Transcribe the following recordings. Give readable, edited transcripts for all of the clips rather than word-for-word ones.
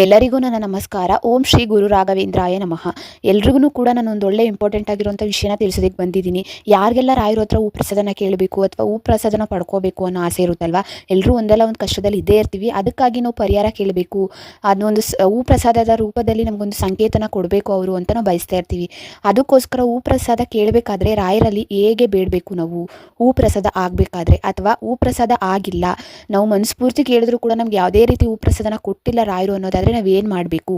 ಎಲ್ಲರಿಗೂ ನನ್ನ ನಮಸ್ಕಾರ. ಓಂ ಶ್ರೀ ಗುರು ರಾಘವೇಂದ್ರಾಯ ನಮಃ. ಎಲ್ರಿಗೂ ಕೂಡ ನಾನು ಒಂದು ಒಳ್ಳೆ ಇಂಪಾರ್ಟೆಂಟ್ ಆಗಿರುವಂಥ ವಿಷಯನ ತಿಳಿಸೋದಕ್ಕೆ ಬಂದಿದ್ದೀನಿ. ಯಾರಿಗೆಲ್ಲ ರಾಯರ ಹತ್ರ ಪ್ರಸಾದನ ಕೇಳಬೇಕು ಅಥವಾ ಪ್ರಸಾದನ ಪಡ್ಕೋಬೇಕು ಅನ್ನೋ ಆಸೆ ಇರುತ್ತಲ್ವ, ಎಲ್ಲರೂ ಒಂದಲ್ಲ ಒಂದು ಕಷ್ಟದಲ್ಲಿ ಇದ್ದೇ ಇರ್ತೀವಿ. ಅದಕ್ಕಾಗಿ ನಾವು ಪರಿಹಾರ ಕೇಳಬೇಕು, ಅದನ್ನೊಂದು ಪ್ರಸಾದದ ರೂಪದಲ್ಲಿ ನಮಗೊಂದು ಸಂಕೇತನ ಕೊಡಬೇಕು ಅವರು ಅಂತ ನಾವು ಬಯಸ್ತಾ ಇರ್ತೀವಿ. ಅದಕ್ಕೋಸ್ಕರ ಪ್ರಸಾದ ಕೇಳಬೇಕಾದ್ರೆ ರಾಯರಲ್ಲಿ ಹೇಗೆ ಬೇಡಬೇಕು ನಾವು, ಪ್ರಸಾದ ಆಗಬೇಕಾದ್ರೆ ಅಥವಾ ಪ್ರಸಾದ ಆಗಿಲ್ಲ, ನಾವು ಮನಸ್ಫೂರ್ತಿ ಕೇಳಿದ್ರು ಕೂಡ ನಮ್ಗೆ ಯಾವುದೇ ರೀತಿ ಪ್ರಸಾದನ ಕೊಟ್ಟಿಲ್ಲ ರಾಯರು ಅನ್ನೋದಾದ್ರೆ ನಾವೇನು ಮಾಡಬೇಕು,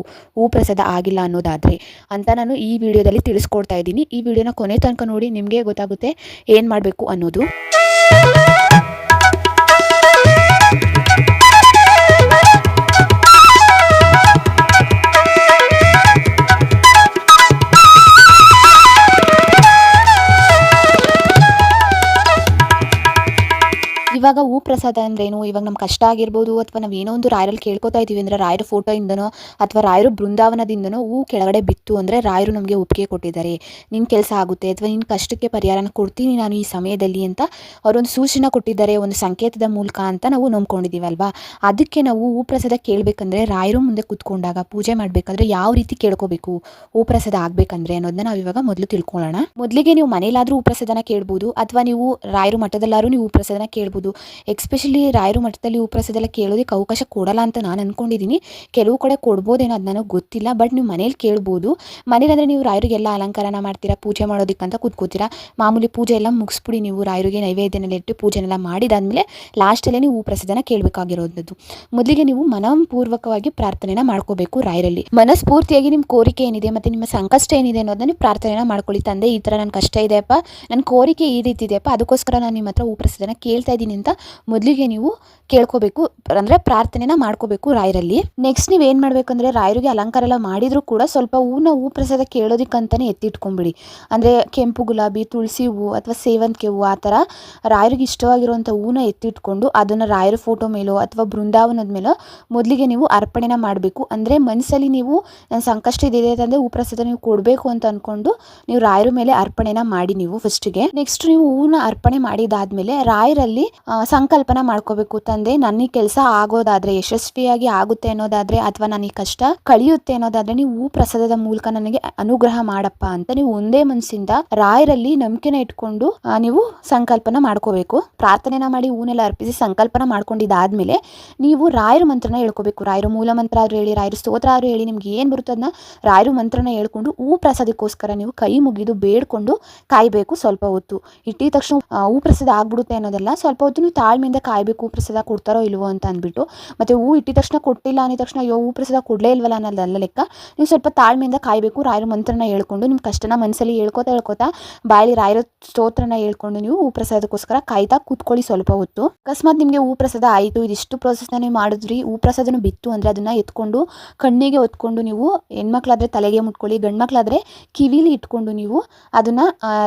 ಪ್ರಸಾದ ಆಗಿಲ್ಲ ಅನ್ನೋದಾದರೆ ಅಂತ ನಾನು ಈ ವಿಡಿಯೋದಲ್ಲಿ ತಿಳಿಸ್ಕೊಡ್ತಾ ಇದ್ದೀನಿ. ಈ ವಿಡಿಯೋನ ಕೊನೆ ತನಕ ನೋಡಿ, ನಿಮಗೆ ಗೊತ್ತಾಗುತ್ತೆ ಏನು ಮಾಡಬೇಕು ಅನ್ನೋದು. ಇವಾಗ ಪ್ರಸಾದ ಅಂದ್ರೇನು, ಇವಾಗ ನಮ್ಮ ಕಷ್ಟ ಆಗಿರ್ಬೋದು ಅಥವಾ ನಾವು ಏನೋ ಒಂದು ರಾಯರಲ್ಲಿ ಕೇಳ್ಕೊತಾ ಇದ್ದೀವಿ ಅಂದರೆ ರಾಯರ ಫೋಟೋಯಿಂದನೋ ಅಥವಾ ರಾಯರು ಬೃಂದಾವನದಿಂದನೋ ಕೆಳಗಡೆ ಬಿತ್ತು ಅಂದರೆ ರಾಯರು ನಮಗೆ ಒಪ್ಪಿಗೆ ಕೊಟ್ಟಿದ್ದಾರೆ, ನಿನ್ನ ಕೆಲಸ ಆಗುತ್ತೆ ಅಥವಾ ನಿನ್ನ ಕಷ್ಟಕ್ಕೆ ಪರಿಹಾರನ ಕೊಡ್ತೀನಿ ನಾನು ಈ ಸಮಯದಲ್ಲಿ ಅಂತ ಅವರೊಂದು ಸೂಚನೆ ಕೊಟ್ಟಿದ್ದಾರೆ, ಒಂದು ಸಂಕೇತದ ಮೂಲಕ ಅಂತ ನಾವು ನಂಬ್ಕೊಂಡಿದ್ದೀವಲ್ವಾ. ಅದಕ್ಕೆ ನಾವು ಪ್ರಸಾದ ಕೇಳಬೇಕಂದ್ರೆ ರಾಯರು ಮುಂದೆ ಕೂತ್ಕೊಂಡಾಗ ಪೂಜೆ ಮಾಡಬೇಕಾದ್ರೆ ಯಾವ ರೀತಿ ಕೇಳ್ಕೋಬೇಕು, ಪ್ರಸಾದ ಆಗಬೇಕಂದ್ರೆ ಅನ್ನೋದನ್ನ ನಾವು ಇವಾಗ ಮೊದಲು ತಿಳ್ಕೊಳ್ಳೋಣ. ಮೊದಲಿಗೆ ನೀವು ಮನೇಲಾದರೂ ಪ್ರಸಾದನ ಕೇಳ್ಬೋದು ಅಥವಾ ನೀವು ರಾಯರು ಮಠದಲ್ಲಾದ್ರೂ ನೀವು ಪ್ರಸಾದನ ಕೇಳ್ಬೋದು. ಎಕ್ಸ್ಪೆಷಲಿ ರಾಯರು ಮಠದಲ್ಲಿ ಪ್ರಸಾದ ಕೇಳೋದಕ್ಕೆ ಅವಕಾಶ ಕೊಡಲ್ಲ ಅಂತ ನಾನು ಅನ್ಕೊಂಡಿದ್ದೀನಿ. ಕೆಲವು ಕಡೆ ಕೊಡ್ಬೋದೇನೋ, ಅದು ನನಗೆ ಗೊತ್ತಿಲ್ಲ. ಬಟ್ ನೀವು ಮನೇಲಿ ಕೇಳ್ಬೋದು. ಮನೇಲಿ ನೀವು ರಾಯರಿಗೆಲ್ಲ ಅಲಂಕಾರನ ಮಾಡ್ತೀರಾ, ಪೂಜೆ ಮಾಡೋದಕ್ಕಂತ ಕೂತ್ಕೋತೀರಾ. ಮಾಮೂಲಿ ಪೂಜೆ ಎಲ್ಲ ಮುಗಿಸ್ಬಿಡಿ, ನೀವು ರಾಯರಿಗೆ ನೈವೇದ್ಯನೆಲ್ಲ ಇಟ್ಟು ಪೂಜೆನೆಲ್ಲ ಮಾಡಿದಾದ್ಮೇಲೆ ಲಾಸ್ಟಲ್ಲೇ ನೀವು ಪ್ರಸಾದನ ಕೇಳಬೇಕಾಗಿರೋದು. ಮೊದಲಿಗೆ ನೀವು ಮನಪೂರ್ವಕವಾಗಿ ಪ್ರಾರ್ಥನೆನ ಮಾಡ್ಕೋಬೇಕು ರಾಯರಲ್ಲಿ. ಮನಸ್ಫೂರ್ತಿಯಾಗಿ ನಿಮ್ಮ ಕೋರಿಕೆ ಏನಿದೆ ಮತ್ತು ನಿಮ್ಮ ಸಂಕಷ್ಟ ಏನಿದೆ ಅನ್ನೋದನ್ನ ನೀವು ಪ್ರಾರ್ಥನೆನ ಮಾಡ್ಕೊಳ್ಳಿ. ತಂದೆ, ಈ ಥರ ನನ್ನ ಕಷ್ಟ ಇದೆಯಪ್ಪ, ನನ್ನ ಕೋರಿಕೆ ಈ ರೀತಿ ಇದೆಯಪ್ಪ, ಅದಕ್ಕೋಸ್ಕರ ನಾನು ನಿಮ್ಮ ಹತ್ರ ಪ್ರಸಾದನ ಕೇಳ್ತಾ ಇದ್ದೀನಿ ಅಂತ ಮೊದಲಿಗೆ ನೀವು ಕೇಳ್ಕೋಬೇಕು, ಅಂದರೆ ಪ್ರಾರ್ಥನೆನ ಮಾಡ್ಕೋಬೇಕು ರಾಯರಲ್ಲಿ. ನೆಕ್ಸ್ಟ್ ನೀವು ಏನು ಮಾಡಬೇಕಂದ್ರೆ, ರಾಯರಿಗೆ ಅಲಂಕಾರ ಎಲ್ಲ ಮಾಡಿದರೂ ಕೂಡ ಸ್ವಲ್ಪ ಪ್ರಸಾದ ಕೇಳೋದಕ್ಕಂತಾನೆ ಎತ್ತಿಟ್ಕೊಂಡ್ಬಿಡಿ. ಅಂದರೆ ಕೆಂಪು ಗುಲಾಬಿ, ತುಳಸಿ ಹೂವು ಅಥವಾ ಸೇವಂತಿಗೆ ಹೂವು, ಆ ಥರ ರಾಯರಿಗೆ ಇಷ್ಟವಾಗಿರುವಂಥ ಹೂವನ್ನ ಎತ್ತಿಟ್ಕೊಂಡು ಅದನ್ನು ರಾಯರ ಫೋಟೋ ಮೇಲೋ ಅಥವಾ ಬೃಂದಾವನದ ಮೇಲೋ ಮೊದಲಿಗೆ ನೀವು ಅರ್ಪಣೆನ ಮಾಡಬೇಕು. ಅಂದರೆ ಮನಸ್ಸಲ್ಲಿ ನೀವು ನನ್ನ ಸಂಕಷ್ಟ ಇದೆ ಅಂದರೆ ಪ್ರಸಾದ ನೀವು ಕೊಡಬೇಕು ಅಂತ ಅಂದ್ಕೊಂಡು ನೀವು ರಾಯರ ಮೇಲೆ ಅರ್ಪಣೆನ ಮಾಡಿ ನೀವು ಫಸ್ಟಿಗೆ. ನೆಕ್ಸ್ಟ್ ನೀವು ಹೂವನ್ನ ಅರ್ಪಣೆ ಮಾಡಿದಾದ್ಮೇಲೆ ರಾಯರಲ್ಲಿ ಸಂಕಲ್ಪನ ಮಾಡ್ಕೋಬೇಕು. ತಂದೆ, ನನ್ನ ಈ ಕೆಲಸ ಆಗೋದಾದ್ರೆ, ಯಶಸ್ವಿಯಾಗಿ ಆಗುತ್ತೆ ಅನ್ನೋದಾದ್ರೆ ಅಥವಾ ನನ್ನ ಈ ಕಷ್ಟ ಕಳಿಯುತ್ತೆ ಅನ್ನೋದಾದ್ರೆ ನೀವು ಪ್ರಸಾದದ ಮೂಲಕ ನನಗೆ ಅನುಗ್ರಹ ಮಾಡಪ್ಪ ಅಂತ ನೀವು ಒಂದೇ ಮನಸ್ಸಿಂದ ರಾಯರಲ್ಲಿ ನಂಬಿಕೆನ ಇಟ್ಕೊಂಡು ನೀವು ಸಂಕಲ್ಪನ ಮಾಡ್ಕೋಬೇಕು. ಪ್ರಾರ್ಥನೆನ ಮಾಡಿ ಹೂನೆಲ್ಲ ಅರ್ಪಿಸಿ ಸಂಕಲ್ಪನ ಮಾಡ್ಕೊಂಡಿದ್ದಾದ್ಮೇಲೆ ನೀವು ರಾಯರ ಮಂತ್ರನ ಹೇಳ್ಕೋಬೇಕು. ರಾಯರ ಮೂಲ ಮಂತ್ರ ಆದ್ರೂ ಹೇಳಿ, ರಾಯರ ಸ್ತೋತ್ರ ಆದ್ರೂ ಹೇಳಿ, ನಿಮ್ಗೆ ಏನು ಬರುತ್ತೆ ಅದನ್ನ ರಾಯರ ಮಂತ್ರನ ಹೇಳ್ಕೊಂಡು ಪ್ರಸಾದಕ್ಕೋಸ್ಕರ ನೀವು ಕೈ ಮುಗಿದು ಬೇಡ್ಕೊಂಡು ಕಾಯ್ಬೇಕು. ಸ್ವಲ್ಪ ಹೊತ್ತು ಇಟ್ಟಿದ ತಕ್ಷಣ ಪ್ರಸಾದ ಆಗ್ಬಿಡುತ್ತೆ ಅನ್ನೋದೆಲ್ಲ, ಸ್ವಲ್ಪ ಹೊತ್ತು ನೀವು ತಾಳ್ಮೆಯಿಂದ ಕಾಯಬೇಕು, ಪ್ರಸಾದ ಕೊಡ್ತಾರೋ ಇಲ್ವೋ ಅಂತ ಅಂದ್ಬಿಟ್ಟು. ಮತ್ತೆ ಇಟ್ಟಿದ ತಕ್ಷಣ ಕೊಟ್ಟಿಲ್ಲ ಅಂದ ತಕ್ಷಣ ಪ್ರಸಾದ ಕೊಡಲೇ ಇಲ್ವಲ್ಲ ಅನ್ನೋದಲ್ಲ ಲೆಕ್ಕ. ನೀವು ಸ್ವಲ್ಪ ತಾಳ್ಮೆಯಿಂದ ಕಾಯಬೇಕು. ರಾಯರ ಮಂತ್ರನ ಹೇಳ್ಕೊಂಡು ನಿಮ್ಮ ಕಷ್ಟನ ಮನಸ್ಸಲ್ಲಿ ಹೇಳ್ಕೋತಾ ಬಾಯಲ್ಲಿ ರಾಯರ ಸ್ತೋತ್ರನ ಹೇಳ್ಕೊಂಡು ನೀವು ಪ್ರಸಾದಕ್ಕೋಸ್ಕರ ಕಾಯ್ತಾ ಕೂತ್ಕೊಳ್ಳಿ ಸ್ವಲ್ಪ ಹೊತ್ತು. ಅಕಸ್ಮಾತ್ ನಿಮಗೆ ಪ್ರಸಾದ ಆಯಿತು, ಇದಿಷ್ಟು ಪ್ರೋಸೆಸ್ನ ನೀವು ಮಾಡಿದ್ರಿ, ಪ್ರಸಾದನ ಬಿತ್ತು ಅಂದರೆ ಅದನ್ನ ಎತ್ಕೊಂಡು ಕಣ್ಣಿಗೆ ಹೊತ್ಕೊಂಡು ನೀವು, ಹೆಣ್ಮಕ್ಳಾದ್ರೆ ತಲೆಗೆ ಮುಟ್ಕೊಳ್ಳಿ, ಗಂಡ್ಮಕ್ಳಾದ್ರೆ ಕಿವಿಲಿ ಇಟ್ಕೊಂಡು ನೀವು ಅದನ್ನ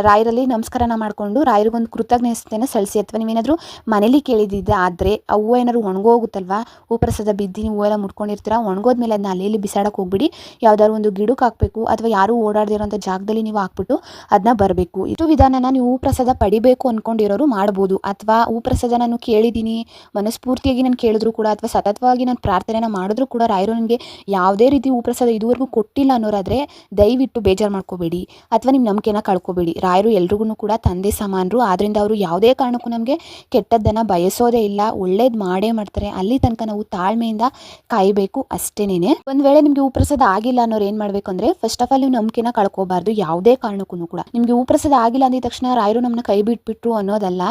ರಾಯರಲ್ಲಿ ನಮಸ್ಕಾರನ ಮಾಡ್ಕೊಂಡು ರಾಯರಿಗೊಂದು ಕೃತಜ್ಞತೆನ ಸಲ್ಲಿಸಿ. ಅಥವಾ ನೀವೇನಾದರೂ ಮನೇಲಿ ಕೇಳಿದ್ದಿದ್ದೆ ಆದರೆ ಆ ಹೂವು ಏನಾದ್ರು ಒಣಗೋಗುತ್ತಲ್ವಾ, ಪ್ರಸಾದ ಬಿದ್ದು ನೀವು ಹೂವೆಲ್ಲ ಮುಟ್ಕೊಂಡಿರ್ತೀರ, ಒಣಗೋದ್ಮೇಲೆ ಅದನ್ನ ಅಲ್ಲಿ ಬಿಸಾಡಕ್ಕೆ ಹೋಗ್ಬಿಡಿ. ಯಾವ್ದಾದ್ರು ಒಂದು ಗಿಡಕ್ಕೆ ಹಾಕಬೇಕು ಅಥವಾ ಯಾರು ಓಡಾಡ್ದಿರೋಂಥ ಜಾಗದಲ್ಲಿ ನೀವು ಹಾಕ್ಬಿಟ್ಟು ಅದನ್ನ ಬರಬೇಕು. ಇಷ್ಟು ವಿಧಾನನ ನೀವು ಪ್ರಸಾದ ಪಡಿಬೇಕು ಅಂದ್ಕೊಂಡಿರೋರು ಮಾಡ್ಬೋದು. ಅಥವಾ ಪ್ರಸಾದ ನಾನು ಕೇಳಿದ್ದೀನಿ, ಮನಸ್ಫೂರ್ತಿಯಾಗಿ ನಾನು ಕೇಳಿದ್ರು ಕೂಡ ಅಥವಾ ಸತತವಾಗಿ ನಾನು ಪ್ರಾರ್ಥನೆನ ಮಾಡಿದ್ರು ಕೂಡ ರಾಯರು ನನಗೆ ಯಾವುದೇ ರೀತಿ ಪ್ರಸಾದ ಇದುವರೆಗೂ ಕೊಟ್ಟಿಲ್ಲ ಅನ್ನೋರಾದರೆ ದಯವಿಟ್ಟು ಬೇಜಾರು ಮಾಡ್ಕೋಬೇಡಿ ಅಥವಾ ನಿಮ್ಮ ನಂಬಿಕೆನ ಕಳ್ಕೊಬೇಡಿ. ರಾಯರು ಎಲ್ರಿಗೂ ಕೂಡ ತಂದೆ ಸಮಾನರು, ಆದ್ರಿಂದ ಅವರು ಯಾವುದೇ ಕಾರಣಕ್ಕೂ ನಮಗೆ ಕೆಟ್ಟದ್ದನ್ನು ಬಯಸೋದೇ ಇಲ್ಲ, ಒಳ್ಳೇದು ಮಾಡೇ ಮಾಡ್ತಾರೆ. ಅಲ್ಲಿ ತನಕ ನಾವು ತಾಳ್ಮೆಯಿಂದ ಕಾಯಬೇಕು ಅಷ್ಟೇನೆ. ಒಂದು ವೇಳೆ ನಿಮಗೆ ಪ್ರಸಾದ ಆಗಿಲ್ಲ ಅನ್ನೋರು ಏನು ಮಾಡಬೇಕು ಅಂದರೆ, ಫಸ್ಟ್ ಆಫ್ ಆಲ್ ನೀವು ನಂಬಿಕೆನ ಕಳ್ಕೋಬಾರ್ದು ಯಾವುದೇ ಕಾರಣಕ್ಕೂ ಕೂಡ. ನಿಮಗೆ ಪ್ರಸಾದ ಆಗಿಲ್ಲ ಅಂದಿದ ತಕ್ಷಣ ರಾಯರು ನಮ್ಮನ್ನ ಕೈ ಬಿಟ್ಬಿಟ್ರು ಅನ್ನೋದಲ್ಲ.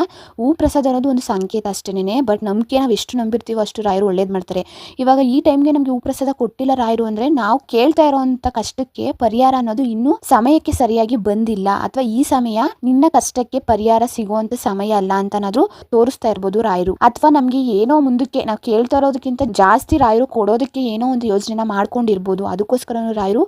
ಪ್ರಸಾದ ಅನ್ನೋದು ಒಂದು ಸಂಕೇತ ಅಷ್ಟೇನೆ. ಬಟ್ ನಂಬಿಕೆ ನಾವು ಎಷ್ಟು ನಂಬಿರ್ತೀವೋ ಅಷ್ಟು ರಾಯರು ಒಳ್ಳೇದು ಮಾಡ್ತಾರೆ. ಇವಾಗ ಈ ಟೈಮ್ಗೆ ನಮಗೆ ಪ್ರಸಾದ ಕೊಟ್ಟಿಲ್ಲ ರಾಯರು ಅಂದರೆ ನಾವು ಕೇಳ್ತಾ ಇರೋವಂಥ ಕಷ್ಟಕ್ಕೆ ಪರಿಹಾರ ಅನ್ನೋದು ಇನ್ನೂ ಸಮಯಕ್ಕೆ ಸರಿಯಾಗಿ ಬಂದಿಲ್ಲ, ಅಥವಾ ಈ ಸಮಯ ನಿನ್ನ ಕಷ್ಟಕ್ಕೆ ಪರಿಹಾರ ಸಿಗುವಂತ ಸಮಯ ಅಲ್ಲ ಅಂತನಾದ್ರೂ ತೋರಿಸ್ತಾ ಇರ್ಬೋದು ರಾಯರು. ಅಥವಾ ನಮ್ಗೆ ಏನೋ ಮುಂದಕ್ಕೆ ನಾವು ಕೇಳ್ತಾ ಇರೋದಕ್ಕಿಂತ ಜಾಸ್ತಿ ರಾಯರು ಕೊಡೋದಕ್ಕೆ ಏನೋ ಒಂದು ಯೋಜನೆನ ಮಾಡ್ಕೊಂಡಿರ್ಬೋದು. ಅದಕ್ಕೋಸ್ಕರ ರಾಯರು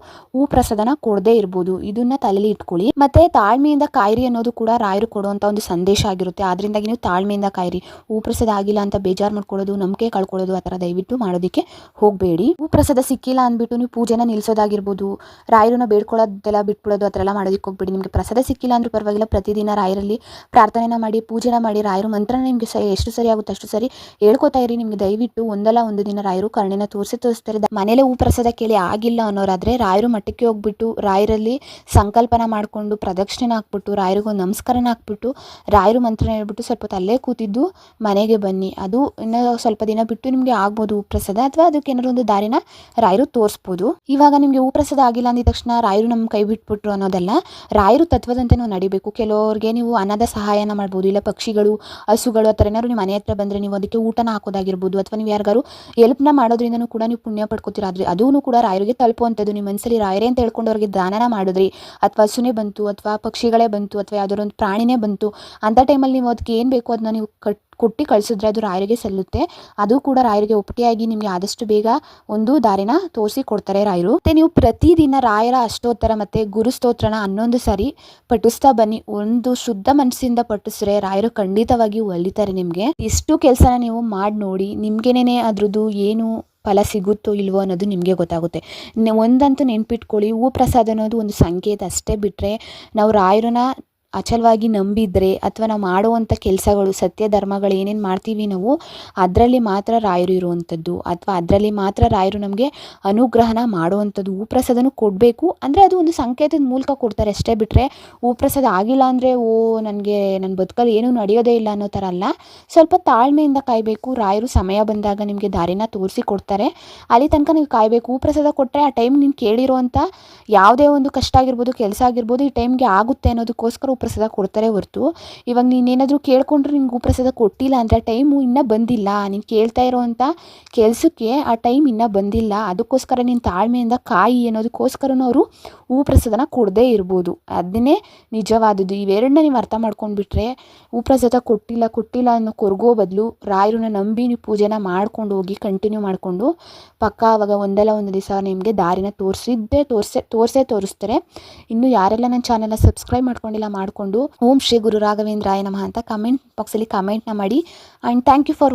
ಪ್ರಸಾದನ ಕೊಡದೇ ಇರ್ಬೋದು. ಇದನ್ನ ತಲೆಯಲ್ಲಿ ಇಟ್ಕೊಳ್ಳಿ. ಮತ್ತೆ ತಾಳ್ಮೆಯಿಂದ ಕಾಯಿರಿ ಅನ್ನೋದು ಕೂಡ ರಾಯರು ಕೊಡುವಂತ ಒಂದು ಸಂದೇಶ ಆಗಿರುತ್ತೆ. ಆದ್ರಿಂದಾಗಿ ನೀವು ತಾಳ್ಮೆಯಿಂದ ಕಾಯಿರಿ. ಪ್ರಸಾದ ಆಗಿಲ್ಲ ಅಂತ ಬೇಜಾರು ಮಾಡ್ಕೊಳ್ಳೋದು, ನಂಬಿಕೆ ಕಳ್ಕೊಳ್ಳೋದು ಆ ಥರ ದಯವಿಟ್ಟು ಮಾಡೋದಕ್ಕೆ ಹೋಗಬೇಡಿ. ಪ್ರಸಾದ ಸಿಕ್ಕಿಲ್ಲ ಅಂದ್ಬಿಟ್ಟು ನೀವು ಪೂಜೆನ ನಿಲ್ಸೋದಾಗಿರ್ಬೋದು, ರಾಯರನ್ನ ಬೇಡ್ಕೊಳ್ಳೋದೆಲ್ಲ ಬಿಟ್ಬಿಡೋದು ಆ ಥರ ಎಲ್ಲ ಮಾಡೋದಕ್ಕೆ ಹೋಗ್ಬೇಡಿ. ನಿಮಗೆ ಪ್ರಸಾದ ಸಿಕ್ಕಿಲ್ಲ ಅಂದ್ರೂ ಪರವಾಗಿಲ್ಲ, ಪ್ರತಿದಿನ ರಾಯರಲ್ಲಿ ಪ್ರಾರ್ಥನೆನ ಮಾಡಿ, ಪೂಜೆನ ಮಾಡಿ, ರಾಯರ ಮಂತ್ರನ ನಿಮಗೆ ಎಷ್ಟು ಸರಿ ಆಗುತ್ತೆ ಅಷ್ಟು ಸರಿ ಹೇಳ್ಕೊತಾ ಇರಿ. ನಿಮಗೆ ದಯವಿಟ್ಟು ಒಂದಲ್ಲ ಒಂದು ದಿನ ರಾಯರು ಕರುಣೆನ ತೋರಿಸ್ತಾರೆ. ಮನೇಲೆ ಹೂ ಪ್ರಸಾದ ಕೇಳಿ ಆಗಿಲ್ಲ ಅನ್ನೋರಾದರೆ ರಾಯರು ಮಠಕ್ಕೆ ಹೋಗ್ಬಿಟ್ಟು ರಾಯರಲ್ಲಿ ಸಂಕಲ್ಪನ ಮಾಡಿಕೊಂಡು ಪ್ರದಕ್ಷಿಣೆ ಹಾಕ್ಬಿಟ್ಟು ರಾಯರಿಗೊಂದು ನಮಸ್ಕಾರನ ಹಾಕ್ಬಿಟ್ಟು ರಾಯರು ಮಂತ್ರ ಹೇಳ್ಬಿಟ್ಟು ಸ್ವಲ್ಪ ಹೊತ್ತು ಅಲ್ಲೇ ಕೂತಿದ್ದು ಮನೆಗೆ ಬನ್ನಿ. ಅದು ಇನ್ನು ಸ್ವಲ್ಪ ದಿನ ಬಿಟ್ಟು ನಿಮಗೆ ಆಗ್ಬೋದು ಹೂ ಪ್ರಸಾದ, ಅಥವಾ ಅದಕ್ಕೆ ಏನಾದ್ರು ಒಂದು ದಾರಿನ ರಾಯರು ತೋರಿಸ್ಬೋದು. ಇವಾಗ ನಿಮಗೆ ಹೂ ಪ್ರಸಾದ ಆಗಿಲ್ಲ ಅಂದಿದ ತಕ್ಷಣ ರಾಯರು ನಮ್ಮ ಕೈ ಬಿಟ್ಬಿಟ್ರು ಅನ್ನೋದಲ್ಲ. ರಾಯರು ತತ್ವದಂತೆ ನಾವು ನಡಿಬೇಕು. ಕೆಲವ್ರಿಗೆ ನೀವು ಅನ್ನದ ಸಹಾಯನ ಮಾಡ್ಬೋದು, ಇಲ್ಲ ಪಕ್ಷಿಗಳು ಹಸುಗಳು ಆ ಥರ ಏನಾದ್ರು ನಿಮ್ಮ ಮನೆ ಹತ್ರ ಬಂದರೆ ನೀವು ಅದಕ್ಕೆ ಊಟನ ಹಾಕೋದಾಗಿರ್ಬೋದು, ಅಥವಾ ನೀವು ಯಾರಿಗಾರು ಎಲ್ಪ್ನ ಮಾಡೋದ್ರಿಂದನೂ ಕೂಡ ನೀವು ಪುಣ್ಯ ಪಡ್ಕೋತೀರ. ಆದರೆ ಅದೂ ಕೂಡ ರಾಯರಿಗೆ ತಲುಪುವಂಥದ್ದು. ನಿಮ್ಮ ಮನಸ್ಸಲ್ಲಿ ರಾಯರೇ ಅಂತ ಹೇಳ್ಕೊಂಡು ಅವ್ರಿಗೆ ದಾನನ ಮಾಡಿದ್ರಿ, ಅಥವಾ ಹಸುನೇ ಬಂತು ಅಥವಾ ಪಕ್ಷಿಗಳೇ ಬಂತು ಅಥವಾ ಯಾವುದಾದ್ರು ಒಂದು ಪ್ರಾಣಿನೇ ಬಂತು, ಅಂಥ ಟೈಮಲ್ಲಿ ನೀವು ಅದಕ್ಕೆ ಏನು ಬೇಕು ಅದನ್ನ ನೀವು ಕೊಟ್ಟು ಕಳಿಸಿದ್ರೆ ಅದು ರಾಯರಿಗೆ ಸಲ್ಲುತ್ತೆ. ಅದು ಕೂಡ ರಾಯರಿಗೆ ಒಪ್ಪಿಗೆಯಾಗಿ ನಿಮಗೆ ಆದಷ್ಟು ಬೇಗ ಒಂದು ದಾರಿನ ತೋರಿಸಿ ಕೊಡ್ತಾರೆ ರಾಯರು. ಮತ್ತು ನೀವು ಪ್ರತಿದಿನ ರಾಯರ ಅಷ್ಟೋತ್ತರ ಮತ್ತು ಗುರುಸ್ತೋತ್ರನ 11 ಸಾರಿ ಪಠಿಸ್ತಾ ಬನ್ನಿ. ಒಂದು ಶುದ್ಧ ಮನಸ್ಸಿಂದ ಪಠಿಸಿದ್ರೆ ರಾಯರು ಖಂಡಿತವಾಗಿಯೂ ಒಲಿತಾರೆ ನಿಮಗೆ. ಇಷ್ಟು ಕೆಲಸನ ನೀವು ಮಾಡಿ ನೋಡಿ, ನಿಮ್ಗೇನೇ ಅದ್ರದ್ದು ಏನು ಫಲ ಸಿಗುತ್ತೋ ಇಲ್ವೋ ಅನ್ನೋದು ನಿಮಗೆ ಗೊತ್ತಾಗುತ್ತೆ. ಒಂದಂತೂ ನೆನ್ಪಿಟ್ಕೊಳ್ಳಿ, ಹೂ ಪ್ರಸಾದ ಅನ್ನೋದು ಒಂದು ಸಂಕೇತ ಅಷ್ಟೇ. ಬಿಟ್ಟರೆ ನಾವು ರಾಯರನ್ನ ಅಚಲವಾಗಿ ನಂಬಿದರೆ ಅಥವಾ ನಾವು ಮಾಡುವಂಥ ಕೆಲಸಗಳು ಸತ್ಯ ಧರ್ಮಗಳು ಏನೇನು ಮಾಡ್ತೀವಿ ನಾವು ಅದರಲ್ಲಿ ಮಾತ್ರ ರಾಯರು ಇರುವಂಥದ್ದು, ಅಥವಾ ಅದರಲ್ಲಿ ಮಾತ್ರ ರಾಯರು ನಮಗೆ ಅನುಗ್ರಹನ ಮಾಡುವಂಥದ್ದು. ಹೂ ಪ್ರಸಾದನೂ ಕೊಡಬೇಕು ಅಂದರೆ ಅದು ಒಂದು ಸಂಕೇತದ ಮೂಲಕ ಕೊಡ್ತಾರೆ ಅಷ್ಟೇ. ಬಿಟ್ಟರೆ ಹೂ ಪ್ರಸಾದ ಆಗಿಲ್ಲ ಅಂದರೆ ನನಗೆ ನನ್ನ ಬದುಕಲ್ಲಿ ಏನೂ ನಡೆಯೋದೇ ಇಲ್ಲ ಅನ್ನೋ ಥರ ಅಲ್ಲ. ಸ್ವಲ್ಪ ತಾಳ್ಮೆಯಿಂದ ಕಾಯಬೇಕು. ರಾಯರು ಸಮಯ ಬಂದಾಗ ನಿಮಗೆ ದಾರಿನ ತೋರಿಸಿ ಕೊಡ್ತಾರೆ, ಅಲ್ಲಿ ತನಕ ನೀವು ಕಾಯಬೇಕು. ಹೂ ಪ್ರಸಾದ ಕೊಟ್ಟರೆ ಆ ಟೈಮ್ ನೀನು ಕೇಳಿರೋವಂಥ ಯಾವುದೇ ಒಂದು ಕಷ್ಟ ಆಗಿರ್ಬೋದು, ಕೆಲಸ ಆಗಿರ್ಬೋದು, ಈ ಟೈಮ್ಗೆ ಆಗುತ್ತೆ ಅನ್ನೋದಕ್ಕೋಸ್ಕರ ಪ್ರಸಾದ ಕೊಡ್ತಾರೆ ಹೊರತು, ಇವಾಗ ನೀನೇನಾದರೂ ಕೇಳ್ಕೊಂಡ್ರೆ ನಿಮ್ಗೆ ಪ್ರಸಾದ ಕೊಟ್ಟಿಲ್ಲ ಅಂದರೆ ಆ ಟೈಮು ಇನ್ನೂ ಬಂದಿಲ್ಲ. ನೀನು ಕೇಳ್ತಾ ಇರೋವಂಥ ಕೆಲಸಕ್ಕೆ ಆ ಟೈಮ್ ಇನ್ನೂ ಬಂದಿಲ್ಲ, ಅದಕ್ಕೋಸ್ಕರ ನೀನು ತಾಳ್ಮೆಯಿಂದ ಕಾಯಿ ಅನ್ನೋದಕ್ಕೋಸ್ಕರನೂ ಅವರು ಹೂ ಪ್ರಸಾದನ ಕೊಡದೇ ಇರ್ಬೋದು. ಅದನ್ನೇ ನಿಜವಾದದ್ದು. ಇವೆರಡನ್ನ ನೀವು ಅರ್ಥ ಮಾಡ್ಕೊಂಡ್ಬಿಟ್ರೆ ಹೂ ಪ್ರಸಾದ ಕೊಟ್ಟಿಲ್ಲ ಅನ್ನೋ ಕೊರಗೋ ಬದಲು ರಾಯರನ್ನ ನಂಬಿ ನೀವು ಪೂಜೆನ ಮಾಡ್ಕೊಂಡು ಹೋಗಿ ಕಂಟಿನ್ಯೂ ಮಾಡಿಕೊಂಡು ಪಕ್ಕ ಆವಾಗ ಒಂದಲ್ಲ ಒಂದು ದಿವಸ ನಿಮಗೆ ದಾರಿನ ತೋರಿಸ್ತಾರೆ. ಇನ್ನು ಯಾರೆಲ್ಲ ನನ್ನ ಚಾನಲ್ನ ಸಬ್ಸ್ಕ್ರೈಬ್ ಮಾಡ್ಕೊಂಡಿಲ್ಲ ಮಾಡ್ಕೊಂಡು ಓಂ ಶ್ರೀ ಗುರು ರಾಘವೇಂದ್ರಾಯ ನಮಃ ಅಂತ ಕಮೆಂಟ್ ಬಾಕ್ಸಲ್ಲಿ ಕಮೆಂಟ್ನ ಮಾಡಿ. And thank you for